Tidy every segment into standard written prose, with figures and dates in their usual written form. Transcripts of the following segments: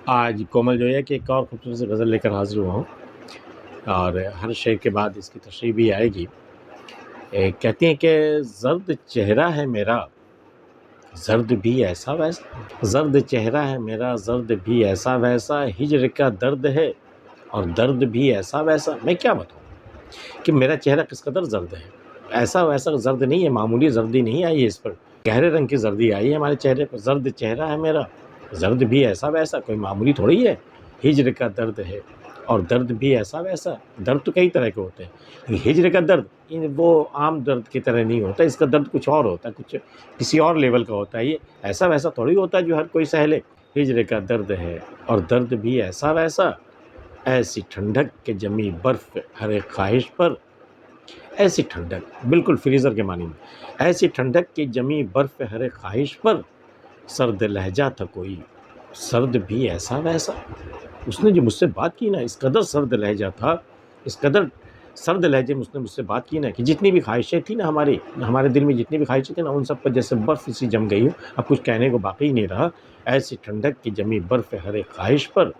آج کومل جویا کی ایک اور خوبصورت سی غزل لے کر حاضر ہوا ہوں، اور ہر شعر کے بعد اس کی تشریح بھی آئے گی۔ کہتی ہیں کہ زرد چہرہ ہے میرا، زرد بھی ایسا ویسا، زرد چہرہ ہے میرا، زرد بھی ایسا ویسا، ہجر کا درد ہے اور درد بھی ایسا ویسا۔ میں کیا بتاؤں کہ میرا چہرہ کس قدر زرد ہے۔ ایسا ویسا زرد نہیں ہے، معمولی زردی نہیں آئی ہے اس پر، گہرے رنگ کی زردی آئی ہے ہمارے چہرے پر۔ زرد چہرہ ہے میرا، زرد بھی ایسا ویسا، کوئی معمولی تھوڑی ہے۔ ہجر کا درد ہے اور درد بھی ایسا ویسا۔ درد تو کئی طرح کے ہوتے ہیں، ہجر کا درد وہ عام درد کی طرح نہیں ہوتا، اس کا درد کچھ اور ہوتا ہے، کچھ کسی اور لیول کا ہوتا ہے۔ یہ ایسا ویسا تھوڑی ہوتا ہے جو ہر کوئی سہ لے۔ ہجر کا درد ہے اور درد بھی ایسا ویسا، ایسی ٹھنڈک کہ جمی برف ہر ایک خواہش پر۔ ایسی ٹھنڈک، بالکل فریزر کے معنی میں، ایسی ٹھنڈک کہ جمی برف ہر ایک خواہش پر۔ سرد لہجہ تھا کوئی، سرد بھی ایسا ویسا۔ اس نے جو مجھ سے بات کی نا، اس قدر سرد لہجہ تھا، اس قدر سرد لہجے میں اس نے مجھ سے بات کی نا کہ جتنی بھی خواہشیں تھیں نا ہمارے دل میں، جتنی بھی خواہشیں تھیں نا، ان سب پر جیسے برف سی جم گئی ہو، اب کچھ کہنے کو باقی نہیں رہا۔ ایسی ٹھنڈک کی جمی برف ہر ایک خواہش پر،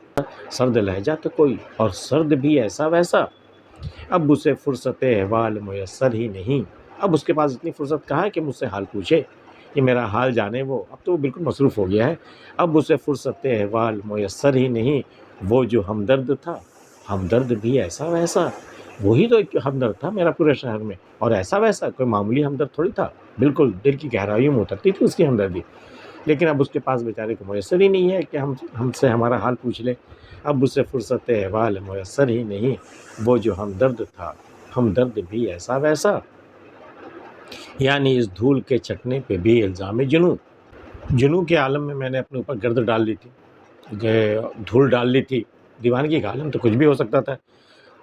سرد لہجہ تو کوئی اور سرد بھی ایسا ویسا۔ اب اسے فرصت احوال میسر ہی نہیں، اب اس کے پاس اتنی فرصت کہاں ہے کہ مجھ سے حال پوچھے، کہ میرا حال جانے وہ، اب تو وہ بالکل مصروف ہو گیا ہے۔ اب اسے فرصت احوال میسر ہی نہیں، وہ جو ہمدرد تھا، ہمدرد بھی ایسا ویسا۔ وہی تو ایک ہمدرد تھا میرا پورے شہر میں، اور ایسا ویسا، کوئی معمولی ہمدرد تھوڑی تھا، بالکل دل کی گہرائیوں میں اترتی تھی اس کی ہمدردی۔ لیکن اب اس کے پاس بیچارے کو میسر ہی نہیں ہے کہ ہم سے ہمارا حال پوچھ لے۔ اب اسے فرصت احوال میسر ہی نہیں، وہ جو ہمدرد تھا، ہمدرد بھی ایسا ویسا۔ یعنی اس دھول کے چٹنے پہ بھی الزام جنوں کے عالم میں میں نے اپنے اوپر گرد ڈال لی تھی، دھول ڈال لی تھی۔ دیوانگی کا عالم تو کچھ بھی ہو سکتا تھا۔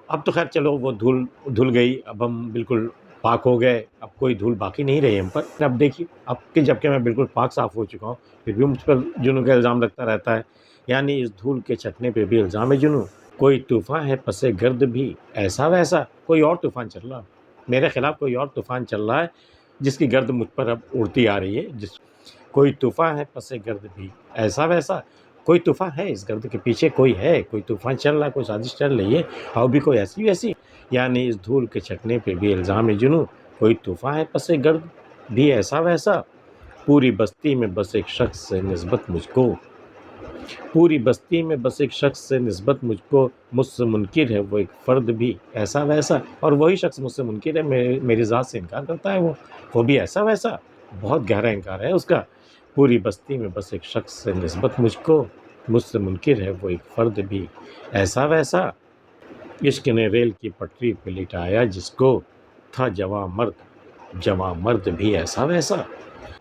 اب تو خیر چلو، وہ دھول دھل گئی، اب ہم بالکل پاک ہو گئے، اب کوئی دھول باقی نہیں رہی ہم پر۔ اب دیکھیے، اب کہ جب کہ میں بالکل پاک صاف ہو چکا ہوں، پھر بھی مجھ پر جنوں کا الزام لگتا رہتا ہے۔ یعنی اس دھول کے چٹنے پہ بھی الزام جنوں، کوئی طوفان ہے پس گرد بھی ایسا ویسا۔ کوئی اور طوفان چل رہا، میرے خلاف کوئی اور طوفان چل رہا ہے، جس کی گرد مجھ پر اب اڑتی آ رہی ہے۔ کوئی طوفان ہے پس گرد بھی ایسا ویسا، کوئی طوفان ہے، اس گرد کے پیچھے کوئی ہے، کوئی طوفان چل رہا ہے، کوئی سازش چل رہی ہے، اور بھی کوئی ایسی ویسی۔ یعنی اس دھول کے چٹنے پہ بھی الزام جنوں، کوئی طوفان ہے پس گرد بھی ایسا ویسا۔ پوری بستی میں بس ایک شخص سے نسبت مجھ کو، پوری بستی میں بس ایک شخص سے نسبت مجھ سے منکر ہے وہ ایک فرد بھی ایسا ویسا۔ اور وہی شخص مجھ سے منکر ہے، میری ذات سے انکار کرتا ہے، وہ بھی ایسا ویسا، بہت گہرا انکار ہے اس کا۔ پوری بستی میں بس ایک شخص سے نسبت مجھ سے منکر ہے وہ ایک فرد بھی ایسا ویسا۔ عشق نے ریل کی پٹری پہ لٹایا جس کو، تھا جواں مرد بھی ایسا ویسا۔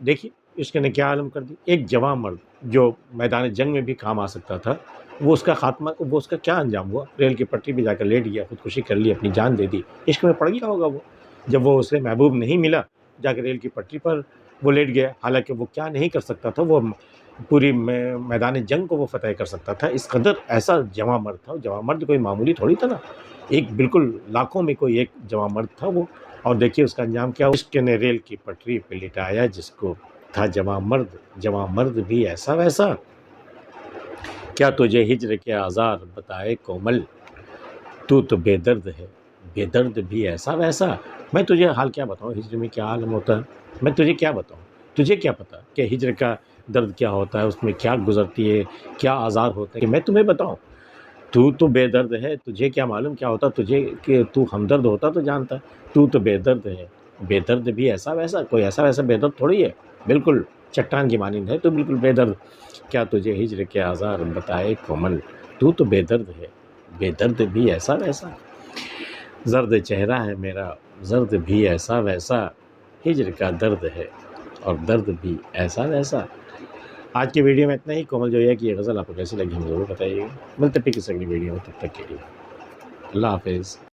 دیکھیے عشق نے کیا عالم کر دی، ایک جواں مرد جو میدان جنگ میں بھی کام آ سکتا تھا، وہ اس کا خاتمہ، وہ اس کا کیا انجام ہوا؟ ریل کی پٹری پہ جا کر لیٹ گیا، خودکشی کر لی، اپنی جان دے دی۔ عشق میں پڑ گیا ہوگا وہ، جب وہ اسے محبوب نہیں ملا، جا کے ریل کی پٹری پر وہ لیٹ گیا۔ حالانکہ وہ کیا نہیں کر سکتا تھا، وہ پوری میدان جنگ کو وہ فتح کر سکتا تھا، اس قدر ایسا جواں مرد تھا۔ جواں مرد کوئی معمولی تھوڑی تھا نا، ایک بالکل لاکھوں میں کوئی ایک جواں مرد تھا وہ۔ اور دیکھیے اس کا انجام کیا ہوا، عشق نے ریل کی پٹری پہ لٹایا جس کو، تھا جواں مرد بھی ایسا ویسا۔ کیا تجھے ہجر کے آزار بتائے کومل، تو بے درد ہے، بے درد بھی ایسا ویسا۔ میں تجھے حال کیا بتاؤں، ہجر میں کیا عالم ہوتا ہے، میں تجھے کیا بتاؤں، تجھے کیا پتا کہ ہجر کا درد کیا ہوتا ہے، اس میں کیا گزرتی ہے، کیا آزار ہوتے ہیں، کہ میں تمہیں بتاؤں؟ تو بے درد ہے، تجھے کیا معلوم کیا ہوتا تجھے، کہ تو ہمدرد ہوتا تو جانتا، تو بے درد ہے، بے درد بھی ایسا ویسا، کوئی ایسا ویسا بے درد تھوڑی ہے، بالکل چٹان کی مانند ہے تو بالکل بے درد۔ کیا تجھے ہجر کے آزار بتائے کومل، تو بے درد ہے، بے درد بھی ایسا ویسا۔ زرد چہرہ ہے میرا، زرد بھی ایسا ویسا، ہجر کا درد ہے اور درد بھی ایسا ویسا۔ آج کی ویڈیو میں اتنا ہی۔ کومل جویا کی یہ غزل آپ کو کیسی لگی ہمیں ضرور بتائیے گا۔ ملتے ہیں کسی اگلی ویڈیو میں، تب تک کے لیے اللہ حافظ۔